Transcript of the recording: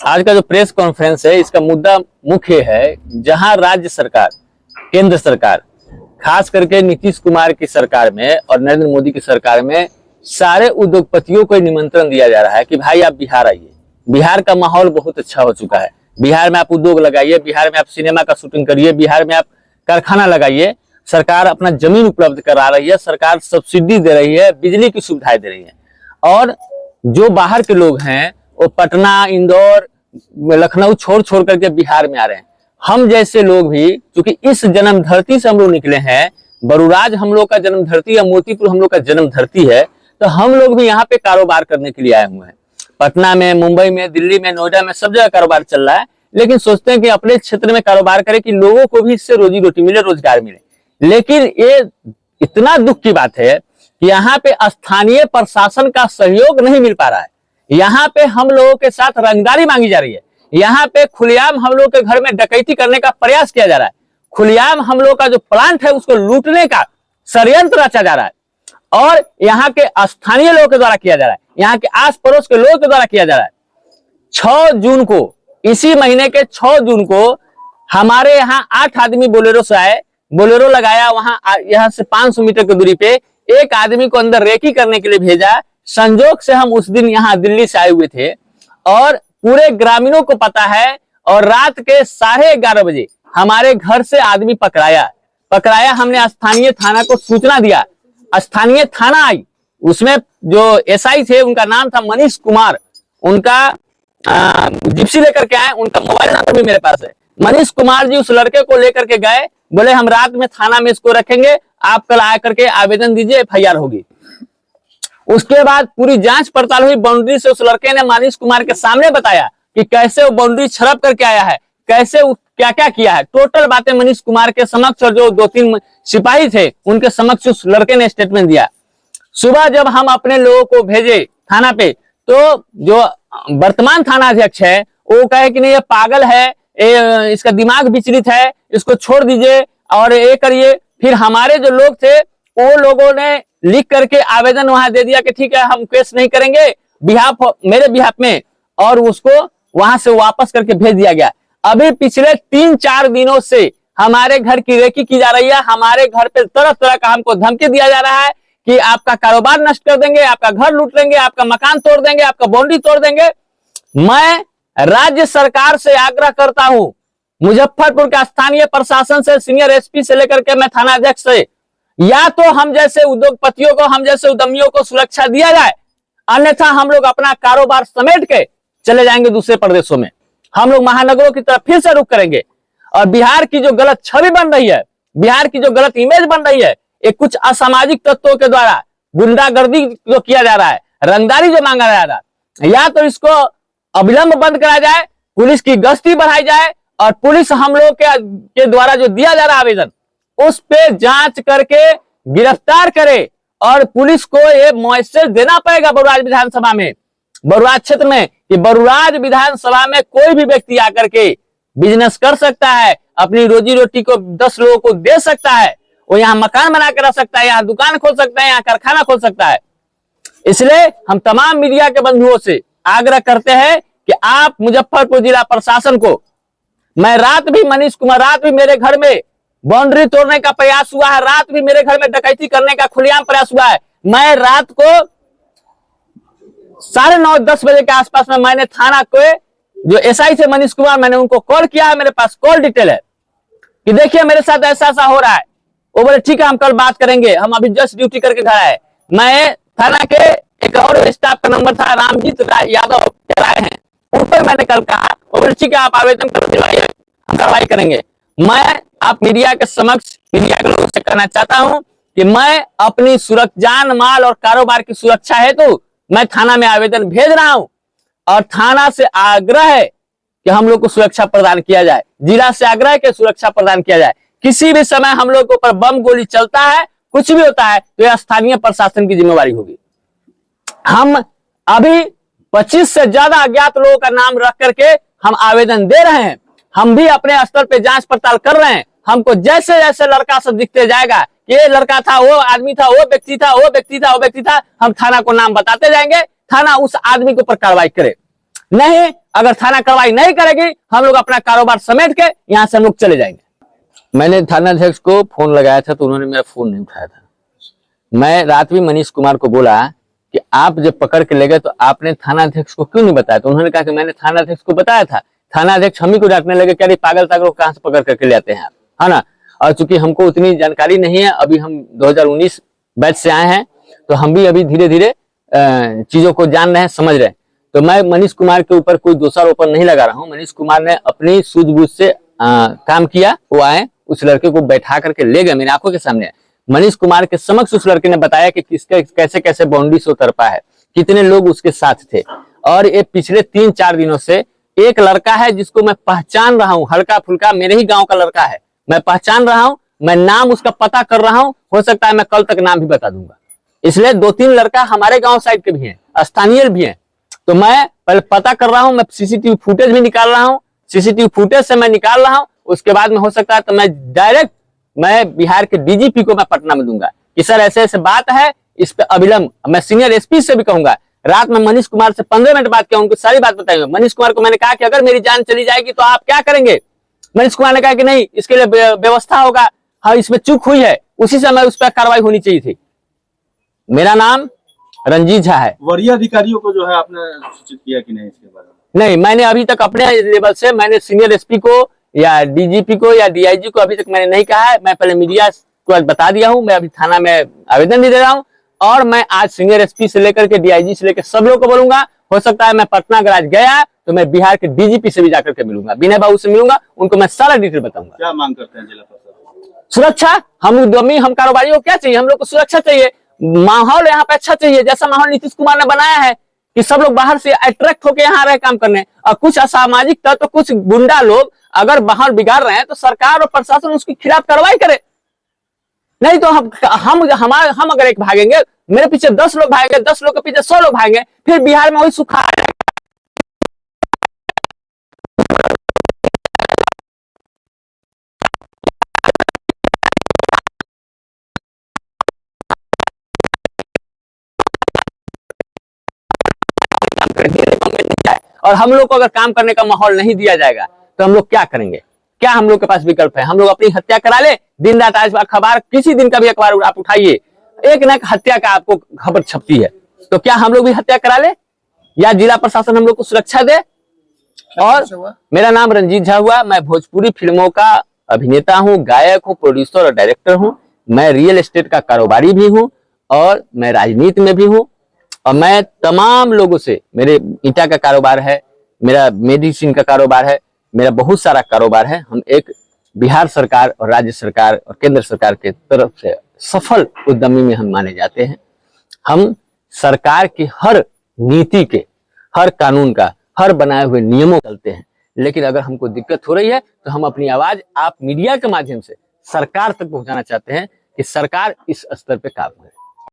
आज का जो प्रेस कॉन्फ्रेंस है, इसका मुद्दा मुख्य है, जहां राज्य सरकार, केंद्र सरकार, खास करके नीतीश कुमार की सरकार में और नरेंद्र मोदी की सरकार में सारे उद्योगपतियों को निमंत्रण दिया जा रहा है कि भाई आप बिहार आइए। बिहार का माहौल बहुत अच्छा हो चुका है। बिहार में आप उद्योग लगाइए, बिहार में आप सिनेमा का शूटिंग करिए, बिहार में आप कारखाना लगाइए। सरकार अपना जमीन उपलब्ध करा रही है, सरकार सब्सिडी दे रही है, बिजली की सुविधाएं दे रही है। और जो बाहर के लोग हैं वो पटना, इंदौर, लखनऊ छोड़ छोड़ करके बिहार में आ रहे हैं। हम जैसे लोग भी, क्योंकि इस जन्म धरती से हम लोग निकले हैं, बरूराज हम लोग का जन्म धरती है, मोतीपुर हम लोग का जन्म धरती है, तो हम लोग भी यहाँ पे कारोबार करने के लिए आए हुए हैं। पटना में, मुंबई में, दिल्ली में, नोएडा में, सब जगह कारोबार चल रहा है, लेकिन सोचते हैं कि अपने क्षेत्र में कारोबार करें कि लोगों को भी इससे रोजी रोटी मिले, रोजगार मिले। लेकिन ये इतना दुख की बात है कि यहाँ पे स्थानीय प्रशासन का सहयोग नहीं मिल पा रहा है। यहाँ पे हम लोगों के साथ रंगदारी मांगी जा रही है। यहाँ पे खुलेआम हम लोग के घर में डकैती करने का प्रयास किया जा रहा है। खुलेआम हम लोग का जो प्लांट है उसको लूटने का षड्यंत्र रचा जा रहा है और यहाँ के स्थानीय लोगों के द्वारा किया जा रहा है, यहाँ के आस पड़ोस के लोगों के द्वारा किया जा रहा है। 6 जून को, इसी महीने के 6 जून को हमारे यहाँ 8 आदमी बोलेरो से आए, बोलेरो लगाया, वहां यहाँ से 500 मीटर की दूरी पे एक आदमी को अंदर रेकी करने के लिए भेजा। संजोग से हम उस दिन यहाँ दिल्ली से आए हुए थे और पूरे ग्रामीणों को पता है, और रात के 11:30 बजे हमारे घर से आदमी पकड़ाया। हमने स्थानीय थाना को सूचना दिया, स्थानीय थाना आई, उसमें जो एसआई थे उनका नाम था मनीष कुमार, उनका जिप्सी लेकर के आए, उनका मोबाइल नंबर भी मेरे पास है। मनीष कुमार जी उस लड़के को लेकर के गए, बोले हम रात में थाना में इसको रखेंगे, आप कल आकर के आवेदन दीजिए, FIR होगी। उसके बाद पूरी जांच पड़ताल हुई। बाउंड्री से उस लड़के ने मनीष कुमार के सामने बताया कि कैसे वो बाउंड्री छड़प करके आया है, कैसे क्या क्या किया है, टोटल बातें मनीष कुमार के समक्ष, और जो 2-3 सिपाही थे उनके समक्ष उस लड़के ने स्टेटमेंट दिया। सुबह जब हम अपने लोगों को भेजे थाना पे, तो जो वर्तमान थाना अध्यक्ष है वो कहे कि नहीं, ये पागल है, इसका दिमाग विचलित है, इसको छोड़ दीजिए और ये करिए। फिर हमारे जो लोग थे वो लोगों ने लिख करके आवेदन वहां दे दिया कि ठीक है हम केस नहीं करेंगे मेरे बिहाफ में, और उसको वहां से वापस करके भेज दिया गया। अभी पिछले 3-4 दिनों से हमारे घर की रेकी की जा रही है। हमारे घर पे तरह तरह का हमको धमकी दिया जा रहा है कि आपका कारोबार नष्ट कर देंगे, आपका घर लूट लेंगे, आपका मकान तोड़ देंगे, आपका बाउंड्री तोड़ देंगे। मैं राज्य सरकार से आग्रह करता हूं, मुजफ्फरपुर के स्थानीय प्रशासन से, सीनियर SP से लेकर के मैं थाना अध्यक्ष से, या तो हम जैसे उद्योगपतियों को, हम जैसे उद्यमियों को सुरक्षा दिया जाए, अन्यथा हम लोग अपना कारोबार समेट के चले जाएंगे दूसरे प्रदेशों में। हम लोग महानगरों की तरफ फिर से रुख करेंगे। और बिहार की जो गलत छवि बन रही है, बिहार की जो गलत इमेज बन रही है, ये कुछ असामाजिक तत्वों के द्वारा गुंडागर्दी जो किया जा रहा है, रंगदारी जो मांगा जा रहा है, या तो इसको अविलंब बंद करा जाए, पुलिस की गश्ती बढ़ाई जाए, और पुलिस हम लोग के द्वारा जो दिया जा रहा है आवेदन, उस पे जांच करके गिरफ्तार करे। और पुलिस को ये मैसेज देना पड़ेगा बरूराज विधानसभा में, बरूराज क्षेत्र में, कि बरूराज विधानसभा में कोई भी व्यक्ति आकर के बिजनेस कर सकता है, अपनी रोजी रोटी को 10 लोगों को दे सकता है, वो यहाँ मकान बना कर रह सकता है, यहाँ दुकान खोल सकता है, यहाँ कारखाना खोल सकता है। इसलिए हम तमाम मीडिया के बंधुओं से आग्रह करते हैं कि आप मुजफ्फरपुर जिला प्रशासन को, मैं रात भी, मनीष कुमार, रात भी मेरे घर में बाउंड्री तोड़ने का प्रयास हुआ है, रात भी मेरे घर में डकैती करने का खुलेआम प्रयास हुआ है। मैं रात को 9:30-10 बजे के आसपास में मैंने थाना को, जो SI थे मनीष कुमार, मैंने उनको कॉल किया है, मेरे पास कॉल डिटेल है कि देखिए मेरे साथ ऐसा ऐसा हो रहा है। वो बोले ठीक है हम कल बात करेंगे, हम अभी जस्ट ड्यूटी करके घर आए। मैं थाना के एक और स्टाफ का नंबर था, रामजीत यादव राय हैं, उन पर मैंने कल कहा, वो बोले ठीक है आप आवेदन कर दिलवाइए, हम कार्रवाई करेंगे। मैं आप मीडिया के समक्ष, मीडिया के लोगों से कहना चाहता हूं कि मैं अपनी जान माल और कारोबार की सुरक्षा हेतु मैं थाना में आवेदन भेज रहा हूं, और थाना से आग्रह है कि हम लोग को सुरक्षा प्रदान किया जाए, जिला से आग्रह है कि सुरक्षा प्रदान किया जाए। किसी भी समय हम लोग के ऊपर बम गोली चलता है, कुछ भी होता है, तो यह स्थानीय प्रशासन की जिम्मेवारी होगी। हम अभी 25 से ज्यादा अज्ञात लोगों का नाम रख करके हम आवेदन दे रहे हैं। हम भी अपने स्तर पे जांच पड़ताल कर रहे हैं। हमको जैसे जैसे लड़का सब दिखते जाएगा, ये लड़का था, वो आदमी था, वो व्यक्ति था, वो व्यक्ति था, वो व्यक्ति था, हम थाना को नाम बताते जाएंगे, थाना उस आदमी के ऊपर कार्रवाई करे। नहीं, अगर थाना कार्रवाई नहीं करेगी हम लोग अपना कारोबार समेट के यहाँ से हम लोग चले जाएंगे। मैंने थानाध्यक्ष को फोन लगाया था तो उन्होंने मेरा फोन नहीं उठाया था। मैं रात भी मनीष कुमार को बोला कि आप जब पकड़ के ले गए तो आपने थानाध्यक्ष को क्यों नहीं बताया, तो उन्होंने कहा कि मैंने थानाध्यक्ष को बताया था। थानाध्यक्ष हम ही को डांटने लगे, क्या पागल तागल कहां से पकड़ करके ले आते हैं आप, है ना। और चूंकि हमको उतनी जानकारी नहीं है, अभी हम 2019 बैच से आए हैं तो हम भी अभी धीरे धीरे चीजों को जान रहे हैं, समझ रहे हैं। तो मैं मनीष कुमार के ऊपर कोई दोषारोपण नहीं लगा रहा हूँ। मनीष कुमार ने अपनी सूझबूझ से काम किया। वो आए, उस लड़के को बैठा करके ले गए मेरी आंखों के सामने। मनीष कुमार के समक्ष उस लड़के ने बताया कि किसके कैसे कैसे बाउंड्री से उतरपा है, कितने लोग उसके साथ थे। और ये पिछले 3-4 दिनों से एक लड़का है जिसको मैं पहचान रहा हूँ, हल्का फुल्का मेरे ही गांव का लड़का है, मैं पहचान रहा हूँ, मैं नाम उसका पता कर रहा हूँ। हो सकता है मैं कल तक नाम भी बता दूंगा। इसलिए 2-3 लड़का हमारे गांव साइड के भी हैं, स्थानीय भी हैं। तो मैं पहले पता कर रहा हूँ, मैं सीसीटीवी फुटेज भी निकाल रहा हूँ, सीसीटीवी फुटेज से मैं निकाल रहा हूँ। उसके बाद में हो सकता है तो मैं डायरेक्ट बिहार के डीजीपी को मैं पटना में दूंगा कि सर ऐसे ऐसे बात है, इस पे अविलंब। मैं सीनियर एसपी से भी कहूंगा, रात में मनीष कुमार से 15 मिनट बात किया, उनको सारी बात बताएंगे। मनीष कुमार को मैंने कहा कि अगर मेरी जान चली जाएगी तो आप क्या करेंगे। मनीष कुमार ने कहा कि नहीं, इसके लिए व्यवस्था होगा, हाँ इसमें चूक हुई है, उसी समय उस पर कार्रवाई होनी चाहिए थी। मेरा नाम रंजीत झा है। वरीय अधिकारियों को जो है आपने सूचित किया कि नहीं इसके बारे में? नहीं, मैंने अभी तक अपने लेवल से मैंने सीनियर एसपी को या डीजीपी को या डीआईजी को अभी तक मैंने नहीं कहा है। मैं पहले मीडिया को आज बता दिया हूं, मैं अभी थाना में आवेदन भी दे रहा हूं और मैं आज सीनियर एसपी से लेकर के डीआईजी से लेकर सब लोग को बोलूंगा। हो सकता है मैं पटना अगर आज गया तो मैं बिहार के डीजीपी से भी जाकर के मिलूंगा, विनय बाबू से मिलूंगा, उनको मैं सारा डिटेल बताऊंगा। क्या मांग करते हैं जिला प्रशासन? सुरक्षा। हम कारोबारियों को क्या चाहिए, हम लोग को सुरक्षा चाहिए, माहौल यहाँ पे अच्छा चाहिए, जैसा माहौल नीतीश कुमार ने बनाया है कि सब लोग बाहर से अट्रैक्ट होकर यहाँ रहे काम करने। और कुछ असामाजिक तत्व, कुछ गुंडा लोग अगर बाहर बिगाड़ रहे हैं तो सरकार और प्रशासन उसके खिलाफ कार्रवाई करे। नहीं तो हम अगर एक भागेंगे, मेरे पीछे 10 लोग भागेंगे, 10 लोग के पीछे 100 लोग भागेंगे, फिर बिहार में वही सुखाड़ और हम लोग को अगर काम करने का माहौल नहीं दिया जाएगा तो हम लोग क्या करेंगे। क्या हम लोग के पास विकल्प है? हम लोग अपनी हत्या करा ले। दिन रात आज अखबार, किसी दिन का भी अखबार आप उठाइए, एक न एक हत्या का आपको खबर छपती है। तो क्या हम लोग भी हत्या करा ले या जिला प्रशासन हम लोग को सुरक्षा दे? और मेरा नाम रंजीत झा हुआ, मैं भोजपुरी फिल्मों का अभिनेता हूँ, गायक हूँ, प्रोड्यूसर और डायरेक्टर हूँ। मैं रियल एस्टेट का कारोबारी भी हूँ और मैं राजनीति में भी हूँ। और मैं तमाम लोगों से, मेरे ईंटा का कारोबार है, मेरा मेडिसिन का कारोबार है, मेरा बहुत सारा कारोबार है। हम एक बिहार सरकार और राज्य सरकार और केंद्र सरकार के तरफ से सफल उद्यमी में हम माने जाते हैं। हम सरकार की हर नीति के, हर कानून का, हर बनाए हुए नियमों चलते हैं। लेकिन अगर हमको दिक्कत हो रही है तो हम अपनी आवाज आप मीडिया के माध्यम से सरकार तक पहुंचाना चाहते हैं कि सरकार इस स्तर पे काम करे।